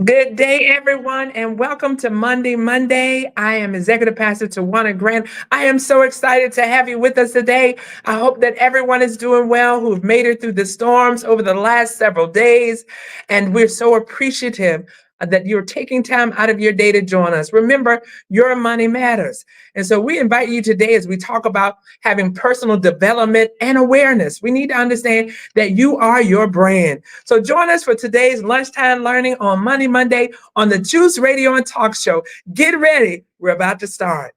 Good day, everyone, and welcome to Monday. I am Executive Pastor Tawana Grant. I am so excited to have you with us today. I hope that everyone is doing well who've made it through the storms over the last several days. And we're so appreciative that you're taking time out of your day to join us. Remember, your money matters. And so we invite you today as we talk about having personal development and awareness. We need to understand that you are your brand. So join us for today's lunchtime learning on Monday on the Juice Radio and Talk Show. Get ready. We're about to start.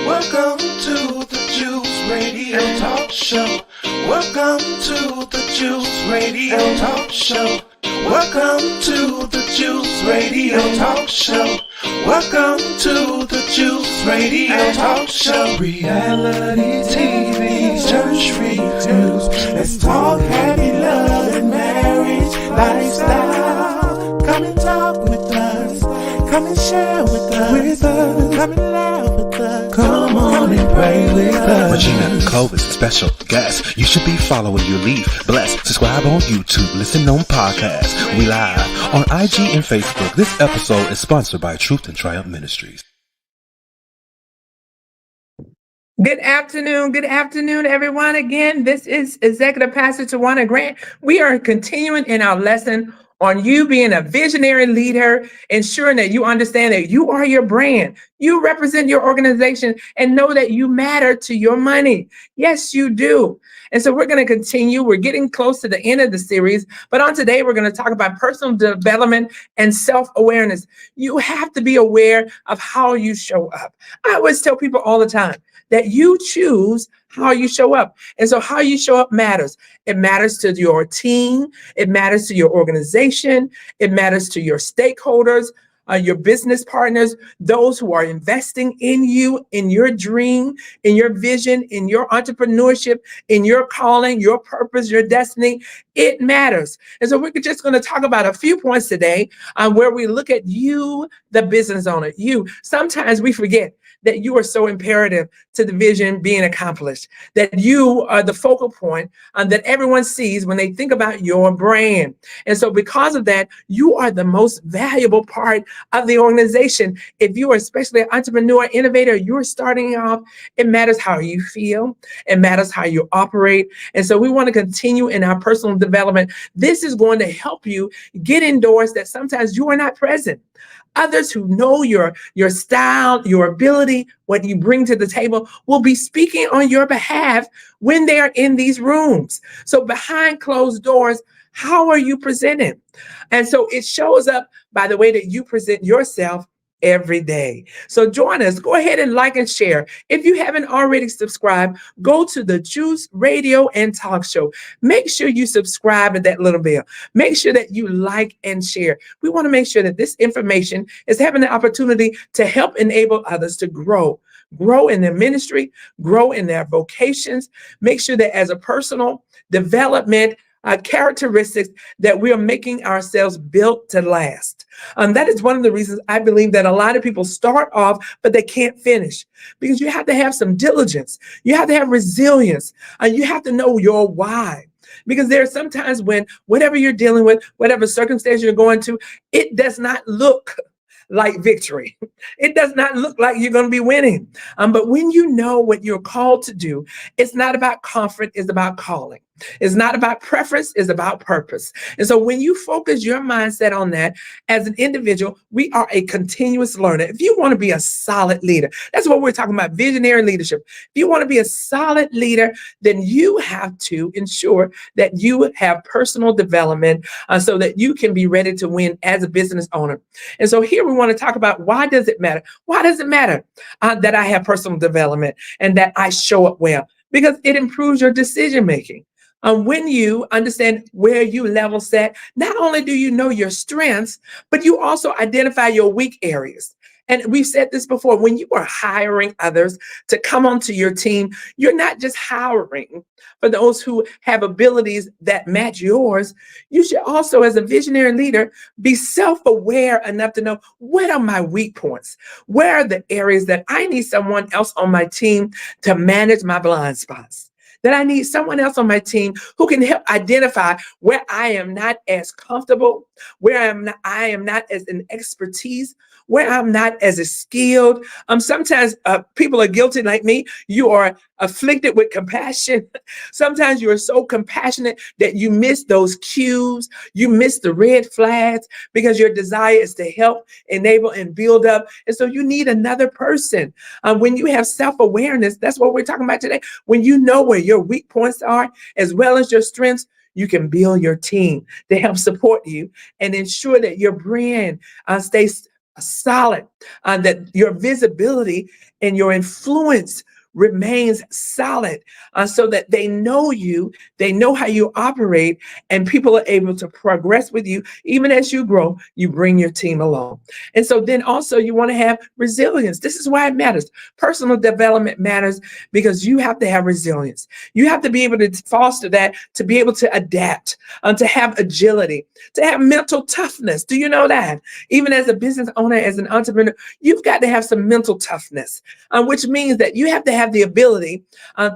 Welcome to the Juice Radio Talk Show. Welcome to the Juice Radio Talk Show. Welcome to the Juice Radio Talk Show. Welcome to the Juice Radio Talk Show. Reality TV's church reviews. Let's talk happy love and marriage lifestyle. Come and talk with us. Come and share with us. Come and laugh with us. Come on and pray with us. Regina Cole is a special guest. You should be following your lead. Bless. Subscribe on YouTube. Listen on podcasts. We live on IG and Facebook. This episode is sponsored by Truth and Triumph Ministries. Good afternoon, everyone. Again, this is Executive Pastor Tawana Grant. We are continuing in our lesson on you being a visionary leader, ensuring that you understand that you are your brand. You represent your organization and know that you matter to your money. Yes, you do. And so we're going to continue. We're getting close to the end of the series, but on today, we're going to talk about personal development and self-awareness. You have to be aware of how you show up. I always tell people all the time that you choose how you show up. And so how you show up matters. It matters to your team. It matters to your organization. It matters to your stakeholders, your business partners, those who are investing in you, in your dream, in your vision, in your entrepreneurship, in your calling, your purpose, your destiny. It matters. And so we're just going to talk about a few points today where we look at you, the business owner. You. Sometimes we forget that you are so imperative to the vision being accomplished, that you are the focal point that everyone sees when they think about your brand. And so because of that, you are the most valuable part of the organization. If you are especially an entrepreneur, innovator, you're starting off, it matters how you feel. It matters how you operate. And so we want to continue in our personal development. This is going to help you get indoors that sometimes you are not present. Others who know your style, your ability, what you bring to the table will be speaking on your behalf when they are in these rooms. So behind closed doors, how are you presented? And so it shows up by the way that you present yourself every day. So join us. Go ahead and like and share. If you haven't already subscribed, go to the Juice Radio and Talk Show. Make sure you subscribe to that little bell. Make sure that you like and share. We want to make sure that this information is having the opportunity to help enable others to grow in their ministry, grow in their vocations. Make sure that as a personal development characteristics that we are making ourselves built to last. That is one of the reasons I believe that a lot of people start off, but they can't finish because you have to have some diligence. You have to have resilience. You have to know your why. Because there are some times when whatever you're dealing with, whatever circumstance you're going to, it does not look like victory. It does not look like you're going to be winning. But when you know what you're called to do, it's not about comfort, it's about calling. It's not about preference, it's about purpose. And so when you focus your mindset on that, as an individual, we are a continuous learner. If you want to be a solid leader, that's what we're talking about, visionary leadership. If you want to be a solid leader, then you have to ensure that you have personal development so that you can be ready to win as a business owner. And so here we want to talk about, why does it matter? Why does it matter that I have personal development and that I show up well? Because it improves your decision making. When you understand where you level set, not only do you know your strengths, but you also identify your weak areas. And we've said this before, when you are hiring others to come onto your team, you're not just hiring for those who have abilities that match yours. You should also, as a visionary leader, be self-aware enough to know, what are my weak points? Where are the areas that I need someone else on my team to manage my blind spots? that I need someone else on my team who can help identify where I am not as comfortable, where I am not as an expertise, where I'm not as skilled. Sometimes people are guilty like me. You are afflicted with compassion. Sometimes you are so compassionate that you miss those cues, you miss the red flags because your desire is to help, enable, and build up. And so you need another person. When you have self-awareness, that's what we're talking about today. When you know where your weak points are, as well as your strengths, you can build your team to help support you and ensure that your brand stays solid, that your visibility and your influence remains solid, so that they know you, they know how you operate, and people are able to progress with you. Even as you grow, you bring your team along. And so then also you want to have resilience. This is why it matters. Personal development matters because you have to have resilience. You have to be able to foster that, to be able to adapt, to have agility, to have mental toughness. Do you know that? Even as a business owner, as an entrepreneur, you've got to have some mental toughness, which means that you have to have the ability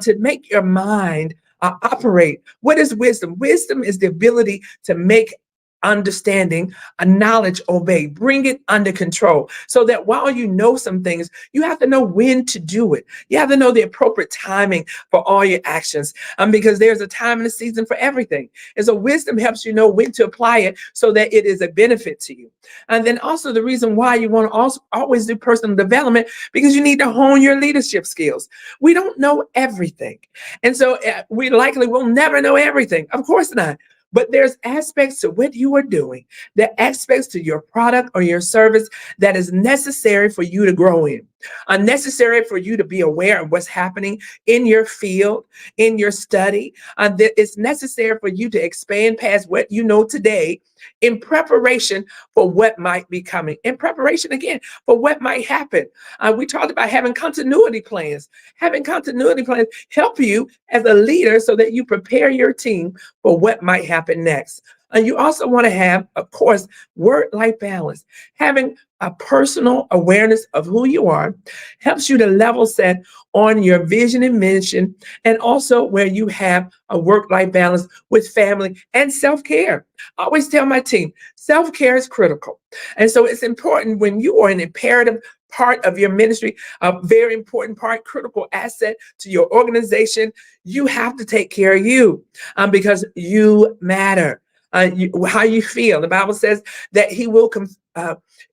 to make your mind operate. What is wisdom? Wisdom is the ability to make understanding, a knowledge obey, bring it under control, so that while you know some things, you have to know when to do it. You have to know the appropriate timing for all your actions, because there's a time and a season for everything. And so wisdom helps you know when to apply it so that it is a benefit to you. And then also the reason why you want to also always do personal development, because you need to hone your leadership skills. We don't know everything. And so we likely will never know everything. Of course not. But there's aspects to what you are doing, the aspects to your product or your service that is necessary for you to grow in, unnecessary for you to be aware of what's happening in your field, in your study. That it's necessary for you to expand past what you know today in preparation for what might be coming, in preparation again for what might happen. We talked about having continuity plans. Having continuity plans help you as a leader so that you prepare your team for what might happen next. And you also want to have, of course, work-life balance. Having a personal awareness of who you are helps you to level set on your vision and mission, and also where you have a work-life balance with family and self-care. I always tell my team, self-care is critical. And so it's important when you are an imperative part of your ministry, a very important part, critical asset to your organization. You have to take care of you, because you matter. How you feel. The Bible says that he will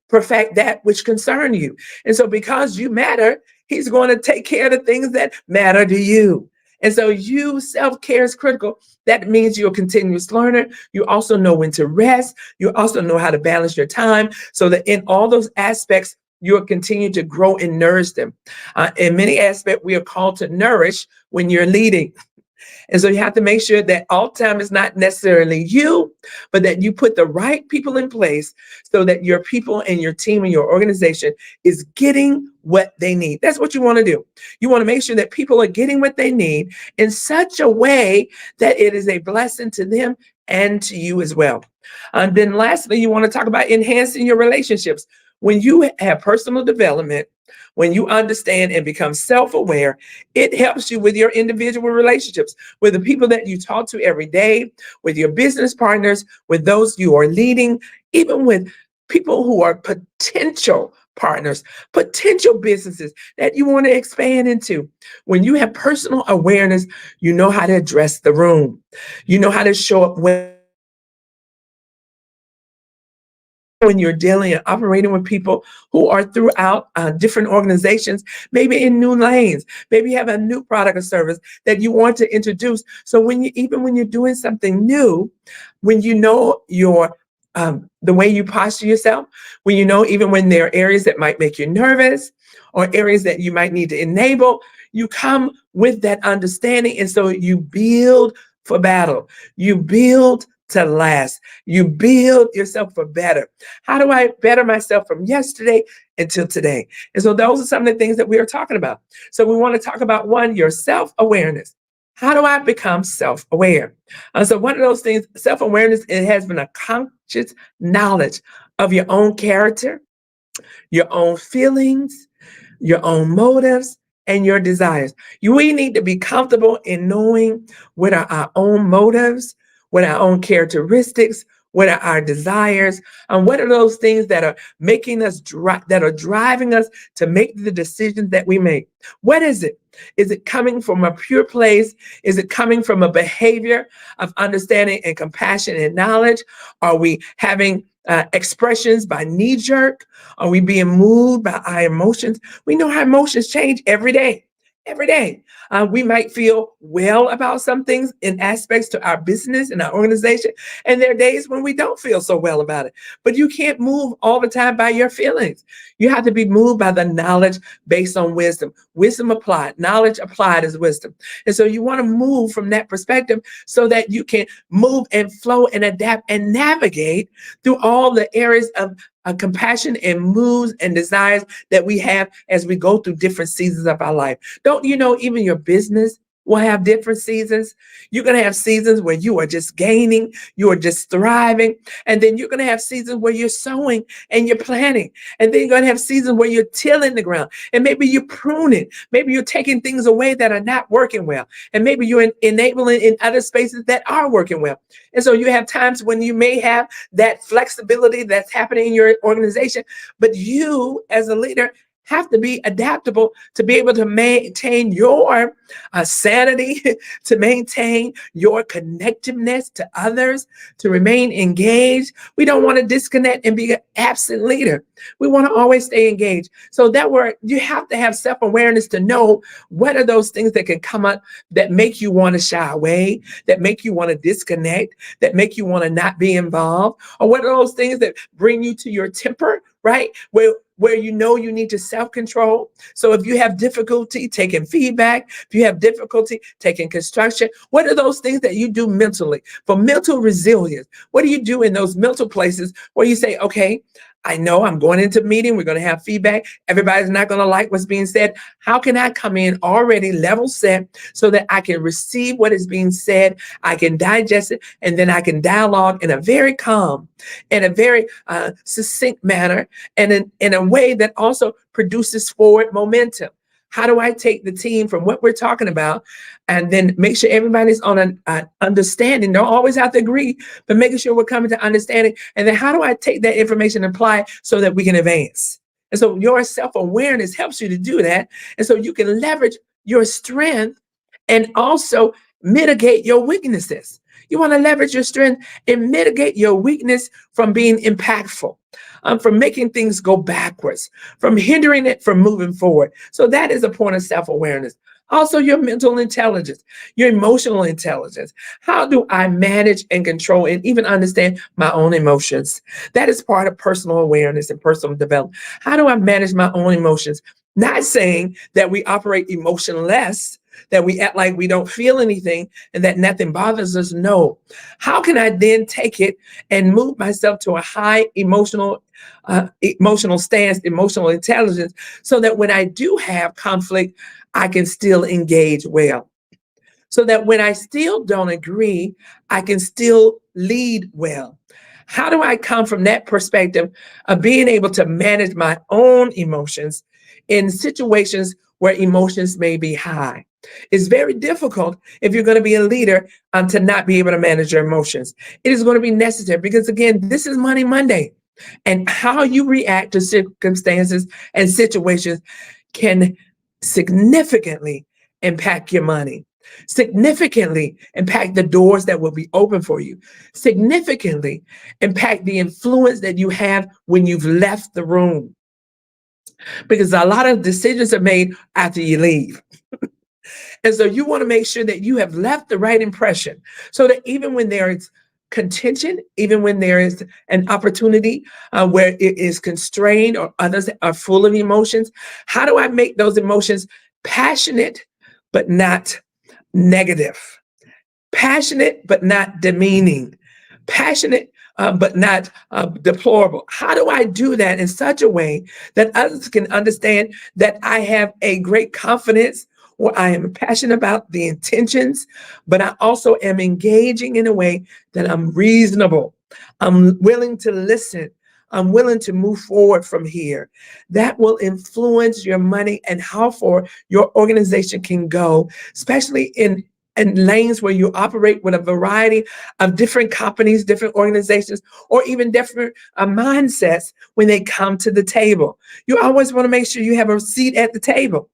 perfect that which concern you. And so because you matter, he's going to take care of the things that matter to you. And so self-care is critical. That means you're a continuous learner. You also know when to rest. You also know how to balance your time so that in all those aspects, you'll continue to grow and nourish them. In many aspects, we are called to nourish when you're leading. And so you have to make sure that all time is not necessarily you, but that you put the right people in place so that your people and your team and your organization is getting what they need. That's what you want to do. You want to make sure that people are getting what they need in such a way that it is a blessing to them and to you as well. And then lastly, you want to talk about enhancing your relationships. When you have personal development, when you understand and become self-aware, it helps you with your individual relationships, with the people that you talk to every day, with your business partners, with those you are leading, even with people who are potential partners, potential businesses that you want to expand into. When you have personal awareness, you know how to address the room. You know how to show up when you're dealing and operating with people who are throughout different organizations, maybe in new lanes, maybe you have a new product or service that you want to introduce. So even when you're doing something new, when you know the way you posture yourself, when you know even when there are areas that might make you nervous or areas that you might need to enable, you come with that understanding. And so you build for battle. You build to last. You build yourself for better. How do I better myself from yesterday until today? And so those are some of the things that we are talking about. So we want to talk about one, your self-awareness. How do I become self-aware? So one of those things, self-awareness, it has been a conscious knowledge of your own character, your own feelings, your own motives, and your desires. We need to be comfortable in knowing what are our own motives, what are our own characteristics, what are our desires, and what are those things that are making us that are driving us to make the decisions that we make. What is it? Is it coming from a pure place? Is it coming from a behavior of understanding and compassion and knowledge? Are we having expressions by knee jerk? Are we being moved by our emotions? We know how emotions change every day. Every day. We might feel well about some things in aspects to our business and our organization. And there are days when we don't feel so well about it. But you can't move all the time by your feelings. You have to be moved by the knowledge based on wisdom. Wisdom applied, knowledge applied is wisdom. And so you want to move from that perspective so that you can move and flow and adapt and navigate through all the areas of compassion and moods and desires that we have as we go through different seasons of our life. Don't you know, even your business will have different seasons. You're going to have seasons where you are just gaining, you are just thriving. And then you're going to have seasons where you're sowing and you're planting. And then you're going to have seasons where you're tilling the ground. And maybe you're pruning. Maybe you're taking things away that are not working well. And maybe you're enabling in other spaces that are working well. And so you have times when you may have that flexibility that's happening in your organization, but you as a leader have to be adaptable to be able to maintain your sanity, to maintain your connectiveness to others, to remain engaged. We don't want to disconnect and be an absent leader. We want to always stay engaged. So that word, you have to have self-awareness to know what are those things that can come up that make you want to shy away, that make you want to disconnect, that make you want to not be involved, or what are those things that bring you to your temper, right? Where you know you need to self-control. So if you have difficulty taking feedback, if you have difficulty taking construction, what are those things that you do mentally for mental resilience? What do you do in those mental places where you say, okay, I know I'm going into a meeting, we're going to have feedback. Everybody's not going to like what's being said. How can I come in already level set so that I can receive what is being said, I can digest it, and then I can dialogue in a very calm, in a very succinct manner, and in a way that also produces forward momentum? How do I take the team from what we're talking about and then make sure everybody's on an understanding? Don't always have to agree, but making sure we're coming to understanding. And then how do I take that information and apply it so that we can advance? And so your self-awareness helps you to do that. And so you can leverage your strength and also mitigate your weaknesses. You want to leverage your strength and mitigate your weakness from being impactful, from making things go backwards, from hindering it from moving forward. So that is a point of self-awareness. Also, your mental intelligence, your emotional intelligence. How do I manage and control and even understand my own emotions? That is part of personal awareness and personal development. How do I manage my own emotions? Not saying that we operate emotionless, that we act like we don't feel anything and that nothing bothers us. No. How can I then take it and move myself to a high emotional stance, emotional intelligence, so that when I do have conflict, I can still engage well? So that when I still don't agree, I can still lead well. How do I come from that perspective of being able to manage my own emotions in situations where emotions may be high? It's very difficult if you're going to be a leader to not be able to manage your emotions. It is going to be necessary because, again, this is Money Monday. And how you react to circumstances and situations can significantly impact your money, significantly impact the doors that will be open for you, significantly impact the influence that you have when you've left the room. Because a lot of decisions are made after you leave. And so you want to make sure that you have left the right impression so that even when there is contention, even when there is an opportunity where it is constrained or others are full of emotions, how do I make those emotions passionate but not negative? Passionate but not demeaning? Passionate but not deplorable? How do I do that in such a way that others can understand that I have a great confidence, or I am passionate about the intentions, but I also am engaging in a way that I'm reasonable, I'm willing to listen, I'm willing to move forward from here. That will influence your money and how far your organization can go, especially in lanes where you operate with a variety of different companies, different organizations, or even different mindsets when they come to the table. You always want to make sure you have a seat at the table.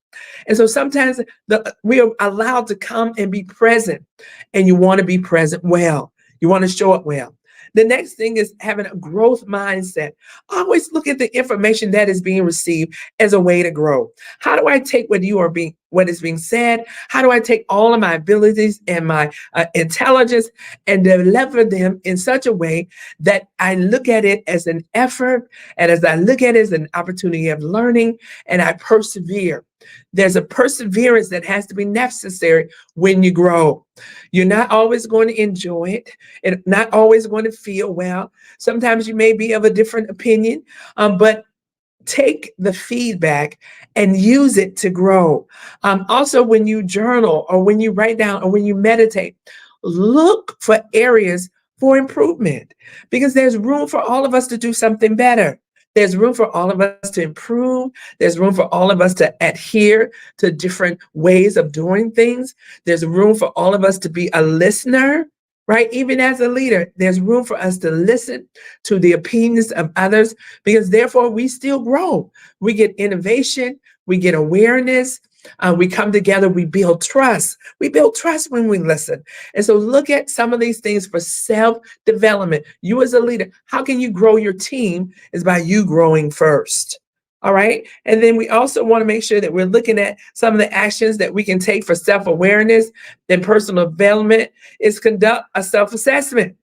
And so sometimes we are allowed to come and be present, and you want to be present well. You want to show up well. The next thing is having a growth mindset. Always look at the information that is being received as a way to grow. How do I take what is being said? How do I take all of my abilities and my intelligence and deliver them in such a way that I look at it as an effort, and as I look at it as an opportunity of learning, and I persevere. There's a perseverance that has to be necessary when you grow. You're not always going to enjoy it, and not always going to feel well. Sometimes you may be of a different opinion, but take the feedback and use it to grow. Also, when you journal or when you write down or when you meditate, look for areas for improvement, because there's room for all of us to do something better. There's room for all of us to improve. There's room for all of us to adhere to different ways of doing things. There's room for all of us to be a listener, right? Even as a leader, there's room for us to listen to the opinions of others, because therefore we still grow. We get innovation, we get awareness, we come together, we build trust. We build trust when we listen. And so look at some of these things for self-development. You as a leader, how can you grow your team is by you growing first. All right. And then we also want to make sure that we're looking at some of the actions that we can take for self-awareness and personal development is conduct a self-assessment.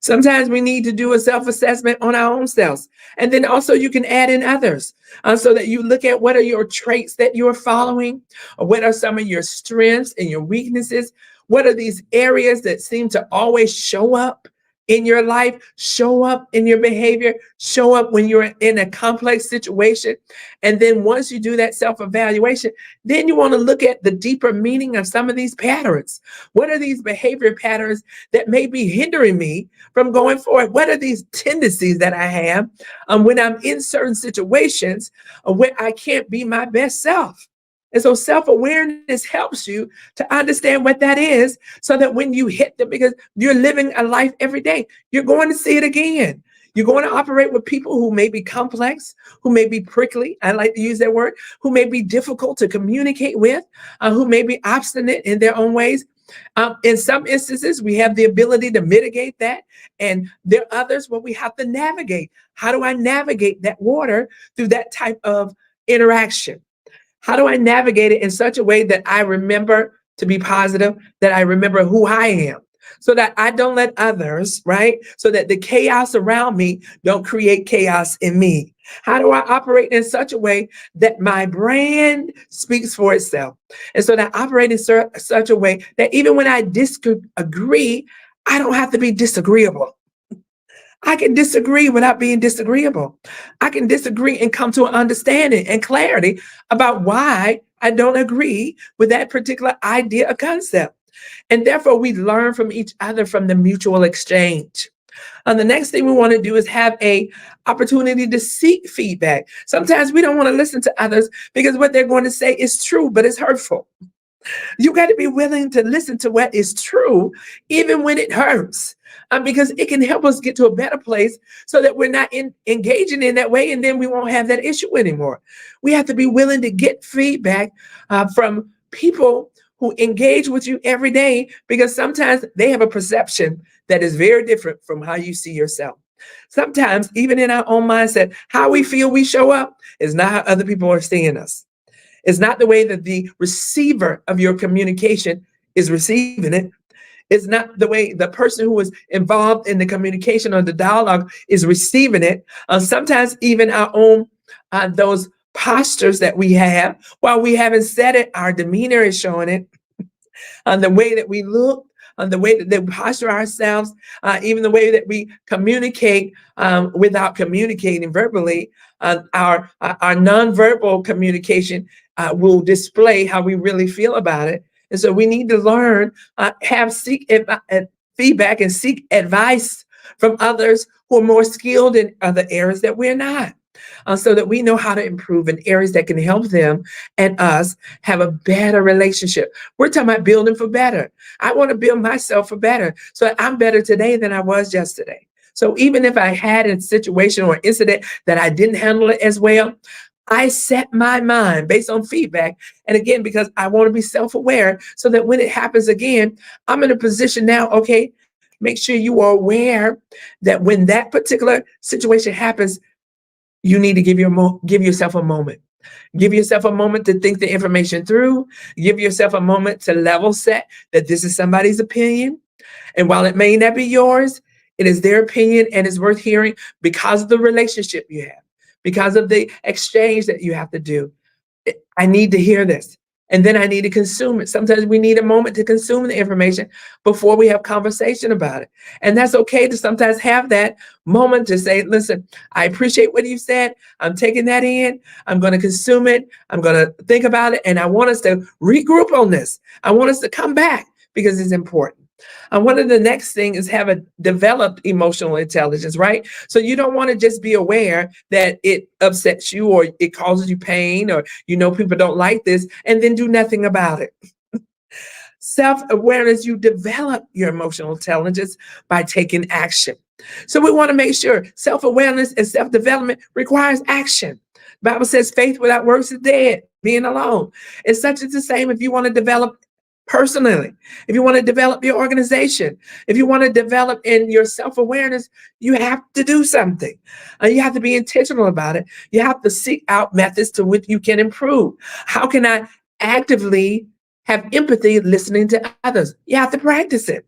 Sometimes we need to do a self-assessment on our own selves. And then also you can add in others so that you look at what are your traits that you're following, or what are some of your strengths and your weaknesses. What are these areas that seem to always show up in your life, show up in your behavior, show up when you're in a complex situation. And then once you do that self-evaluation, then you want to look at the deeper meaning of some of these patterns. What are these behavior patterns that may be hindering me from going forward? What are these tendencies that I have when I'm in certain situations where I can't be my best self? And so self-awareness helps you to understand what that is, so that when you hit them, because you're living a life every day, you're going to see it again. You're going to operate with people who may be complex, who may be prickly, I like to use that word, who may be difficult to communicate with, who may be obstinate in their own ways. In some instances, we have the ability to mitigate that. And there are others where we have to navigate. How do I navigate that water through that type of interaction? How do I navigate it in such a way that I remember to be positive, that I remember who I am, so that I don't let others, right? So that the chaos around me don't create chaos in me. How do I operate in such a way that my brand speaks for itself? And so that I operate in such a way that even when I disagree, I don't have to be disagreeable. I can disagree without being disagreeable. I can disagree and come to an understanding and clarity about why I don't agree with that particular idea or concept. And therefore, we learn from each other from the mutual exchange. And the next thing we want to do is have a opportunity to seek feedback. Sometimes we don't want to listen to others because what they're going to say is true, but it's hurtful. You got to be willing to listen to what is true, even when it hurts, because it can help us get to a better place so that we're not engaging in that way, and then we won't have that issue anymore. We have to be willing to get feedback from people who engage with you every day, because sometimes they have a perception that is very different from how you see yourself. Sometimes, even in our own mindset, how we feel we show up is not how other people are seeing us. It's not the way that the receiver of your communication is receiving it. It's not the way the person who is involved in the communication or the dialogue is receiving it. Sometimes even our own, those postures that we have, while we haven't said it, our demeanor is showing it. On the way that we look, on the way that we posture ourselves, even the way that we communicate without communicating verbally, our nonverbal communication will display how we really feel about it. And so we need to learn, seek feedback and seek advice from others who are more skilled in other areas that we're not. So that we know how to improve in areas that can help them and us have a better relationship. We're talking about building for better. I want to build myself for better so that I'm better today than I was yesterday. So even if I had a situation or incident that I didn't handle it as well, I set my mind based on feedback. And again, because I want to be self-aware so that when it happens again, I'm in a position now, okay, make sure you are aware that when that particular situation happens, you need to give yourself a moment. Give yourself a moment to think the information through. Give yourself a moment to level set that this is somebody's opinion. And while it may not be yours, it is their opinion and it's worth hearing because of the relationship you have, because of the exchange that you have to do. I need to hear this. And then I need to consume it. Sometimes we need a moment to consume the information before we have conversation about it. And that's okay to sometimes have that moment to say, listen, I appreciate what you said. I'm taking that in. I'm going to consume it. I'm going to think about it. And I want us to regroup on this. I want us to come back because it's important. One of the next thing is have a developed emotional intelligence, right? So you don't want to just be aware that it upsets you or it causes you pain or people don't like this and then do nothing about it. Self-awareness, you develop your emotional intelligence by taking action. So we want to make sure self-awareness and self-development requires action. The Bible says faith without works is dead, being alone. It's such as the same if you want to develop personally, if you want to develop your organization, if you want to develop in your self-awareness, you have to do something. You have to be intentional about it. You have to seek out methods to which you can improve. How can I actively have empathy listening to others? You have to practice it.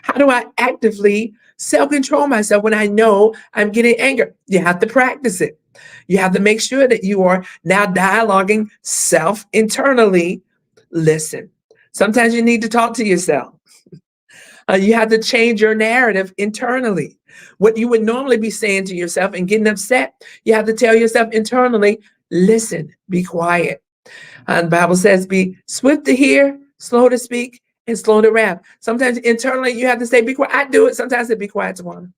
How do I actively self-control myself when I know I'm getting anger? You have to practice it. You have to make sure that you are now dialoguing internally. Listen. Sometimes you need to talk to yourself. You have to change your narrative internally. What you would normally be saying to yourself and getting upset, you have to tell yourself internally, listen, be quiet. The Bible says be swift to hear, slow to speak, and slow to wrath. Sometimes internally you have to say, be quiet. I do it. Sometimes I say, be quiet, Tawana.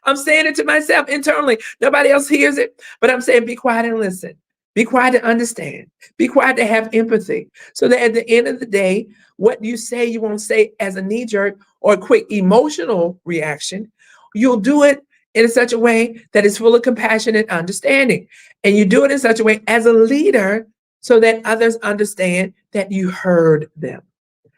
I'm saying it to myself internally. Nobody else hears it, but I'm saying, be quiet and listen. Be quiet to understand. Be quiet to have empathy. So that at the end of the day, what you say, you won't say as a knee-jerk or a quick emotional reaction. You'll do it in such a way that is full of compassion and understanding. And you do it in such a way as a leader so that others understand that you heard them.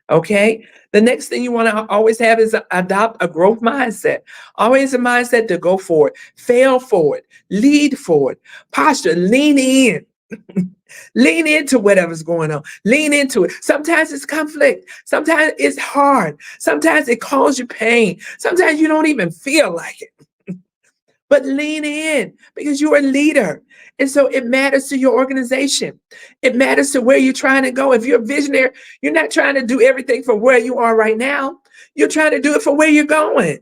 Okay. The next thing you want to always have is adopt a growth mindset. Always a mindset to go forward, fail forward, lead forward, posture, lean in. Lean into whatever's going on. Lean into it. Sometimes it's conflict. Sometimes it's hard. Sometimes it causes you pain. Sometimes you don't even feel like it. But lean in because you're a leader. And so it matters to your organization. It matters to where you're trying to go. If you're a visionary, you're not trying to do everything for where you are right now. You're trying to do it for where you're going.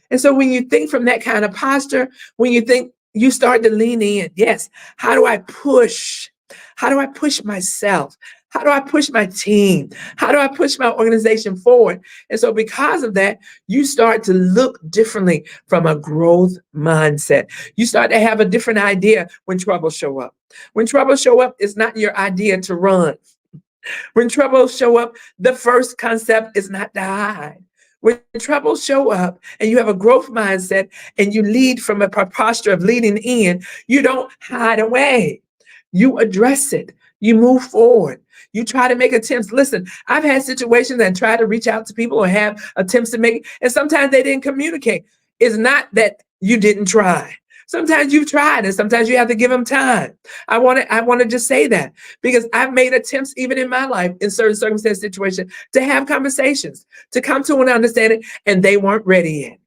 And so when you think from that kind of posture, when you think, you start to lean in. Yes. How do I push? How do I push myself? How do I push my team? How do I push my organization forward? And so because of that, you start to look differently from a growth mindset. You start to have a different idea when troubles show up. When troubles show up, it's not your idea to run. When troubles show up, the first concept is not to hide. When troubles show up and you have a growth mindset and you lead from a posture of leading in, you don't hide away. You address it. You move forward. You try to make attempts. Listen, I've had situations and try to reach out to people or have attempts to make, and sometimes they didn't communicate. It's not that you didn't try. Sometimes you've tried and sometimes you have to give them time. I want to just say that because I've made attempts even in my life in certain circumstances, situations to have conversations, to come to an understanding, and they weren't ready yet.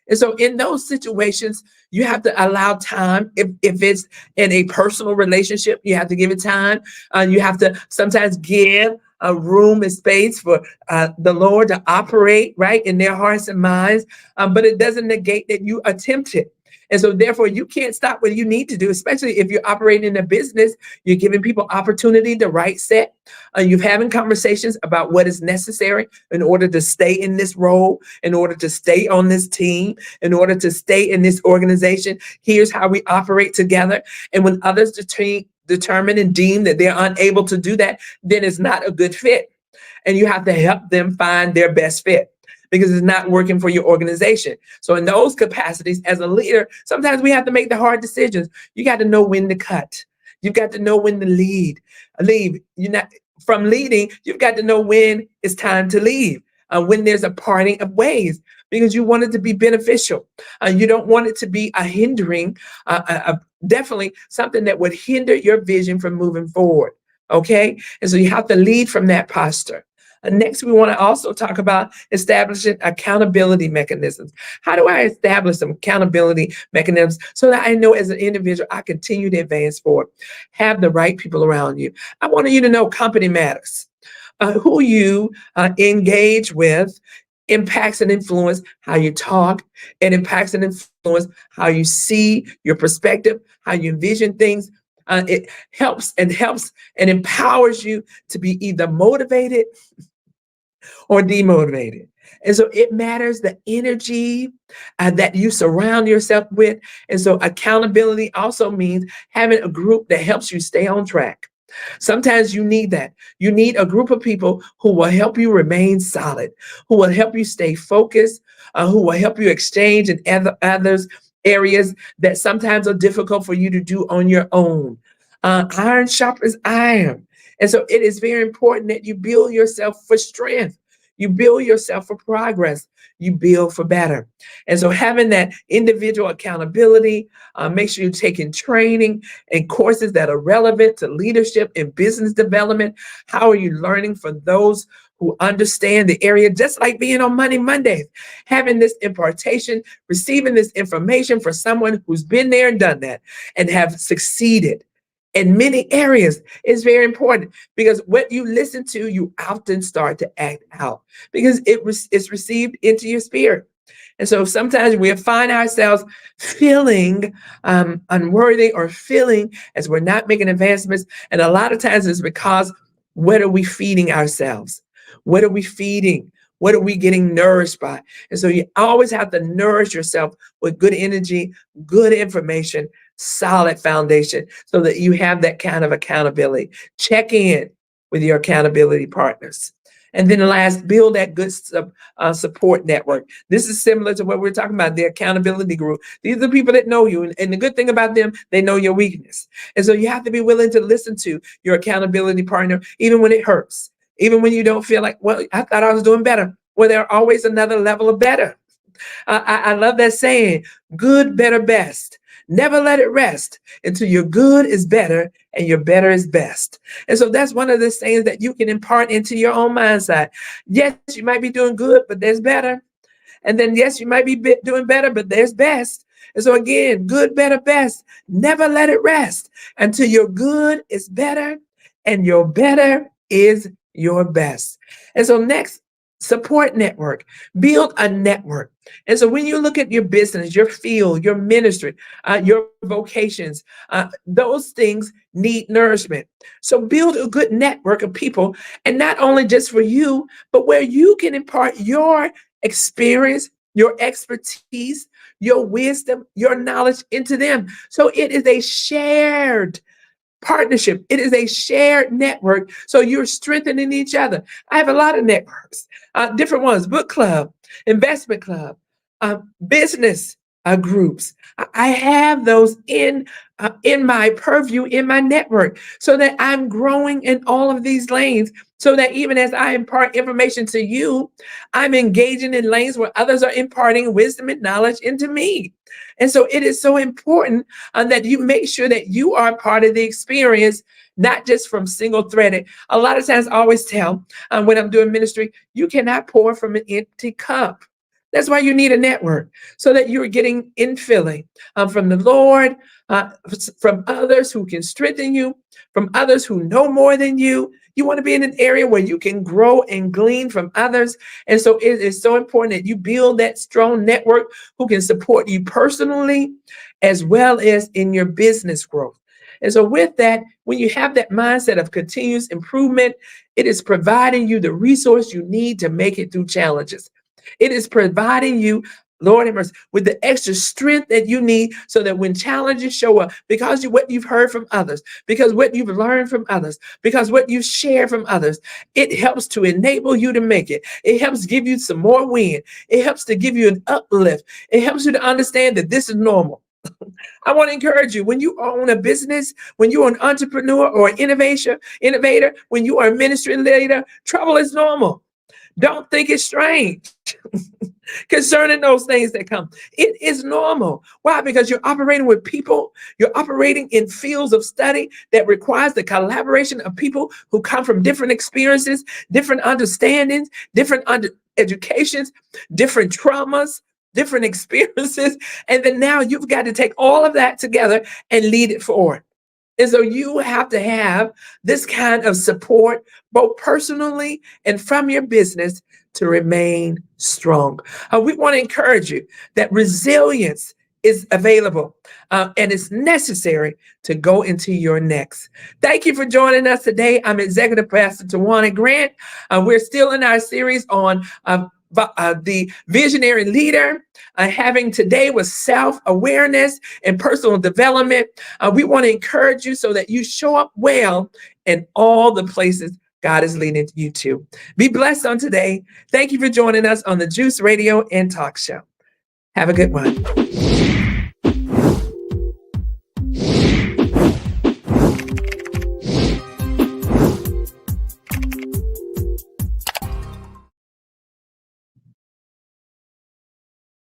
And so in those situations, you have to allow time. If it's in a personal relationship, you have to give it time. You have to sometimes give a room and space for the Lord to operate right in their hearts and minds. But it doesn't negate that you attempt it. And so therefore you can't stop what you need to do, especially if you're operating in a business. You're giving people opportunity to right set. You're having conversations about what is necessary in order to stay in this role, in order to stay on this team, in order to stay in this organization. Here's how we operate together. And when others determine and deem that they're unable to do that, then it's not a good fit. And you have to help them find their best fit because it's not working for your organization. So in those capacities as a leader, sometimes we have to make the hard decisions. You got to know when to cut. You've got to know when to leave. You're not from leading. You've got to know when it's time to leave, when there's a parting of ways, because you want it to be beneficial. You don't want it to be a hindering, definitely something that would hinder your vision from moving forward. Okay. And so you have to lead from that posture. Next, we want to also talk about establishing accountability mechanisms. How do I establish some accountability mechanisms so that I know as an individual, I continue to advance forward? Have the right people around you. I want you to know company matters. Who you engage with impacts and influence how you talk. It impacts and influence how you see your perspective, how you envision things. It helps and empowers you to be either motivated or demotivated. And so it matters the energy that you surround yourself with. And so accountability also means having a group that helps you stay on track. Sometimes you need that. You need a group of people who will help you remain solid, who will help you stay focused, who will help you exchange in others areas that sometimes are difficult for you to do on your own. Iron sharpens iron. And so it is very important that you build yourself for strength. You build yourself for progress. You build for better. And so having that individual accountability, make sure you're taking training and courses that are relevant to leadership and business development. How are you learning from those who understand the area, just like being on Monday Mondays, having this impartation, receiving this information for someone who's been there and done that and have succeeded in many areas is very important, because what you listen to, you often start to act out because it's received into your spirit. And so sometimes we find ourselves feeling unworthy or feeling as we're not making advancements. And a lot of times it's because what are we feeding ourselves? What are we feeding? What are we getting nourished by? And so you always have to nourish yourself with good energy, good information, solid foundation, so that you have that kind of accountability. Check in with your accountability partners. And then last, build that good support network. This is similar to what we're talking about, the accountability group. These are the people that know you. And the good thing about them, they know your weakness. And so you have to be willing to listen to your accountability partner, even when it hurts, even when you don't feel like, well, I thought I was doing better. Well, there's always another level of better. I love that saying, good, better, best. Never let it rest until your good is better and your better is best. And so that's one of the things that you can impart into your own mindset. Yes, you might be doing good, but there's better. And then, yes, you might be doing better, but there's best. And so again, good, better, best. Never let it rest until your good is better and your better is your best. And so next, support network. Build a network. And so when you look at your business, your field, your ministry, your vocations, those things need nourishment. So build a good network of people, and not only just for you, but where you can impart your experience, your expertise, your wisdom, your knowledge into them. So it is a shared partnership. It is a shared network. So you're strengthening each other. I have a lot of networks, different ones, book club, investment club, business groups. I have those in my purview, in my network, so that I'm growing in all of these lanes, so that even as I impart information to you, I'm engaging in lanes where others are imparting wisdom and knowledge into me. And so it is so important that you make sure that you are part of the experience, not just from single threaded. A lot of times I always tell when I'm doing ministry, you cannot pour from an empty cup. That's why you need a network, so that you're getting infilling from the Lord, from others who can strengthen you, from others who know more than you. You want to be in an area where you can grow and glean from others. And so it is so important that you build that strong network who can support you personally as well as in your business growth. And so with that, when you have that mindset of continuous improvement, it is providing you the resource you need to make it through challenges. It is providing you, Lord have mercy, with the extra strength that you need so that when challenges show up, because what you've heard from others, because what you've learned from others, because what you've shared from others, it helps to enable you to make it. It helps give you some more wind. It helps to give you an uplift. It helps you to understand that this is normal. I want to encourage you when you own a business, when you're an entrepreneur or an innovator, when you are a ministry leader, trouble is normal. Don't think it's strange concerning those things that come. It is normal. Why? Because you're operating with people. You're operating in fields of study that requires the collaboration of people who come from different experiences, different understandings, different educations, different traumas, different experiences. And then now you've got to take all of that together and lead it forward. And so you have to have this kind of support, both personally and from your business, to remain strong. We want to encourage you that resilience is available and it's necessary to go into your next. Thank you for joining us today. I'm Executive Pastor Tawana Grant. We're still in our series on the visionary leader. Having today was self-awareness and personal development. We want to encourage you so that you show up well in all the places God is leading you to. Be blessed on today. Thank you for joining us on the Juice Radio and Talk Show. Have a good one.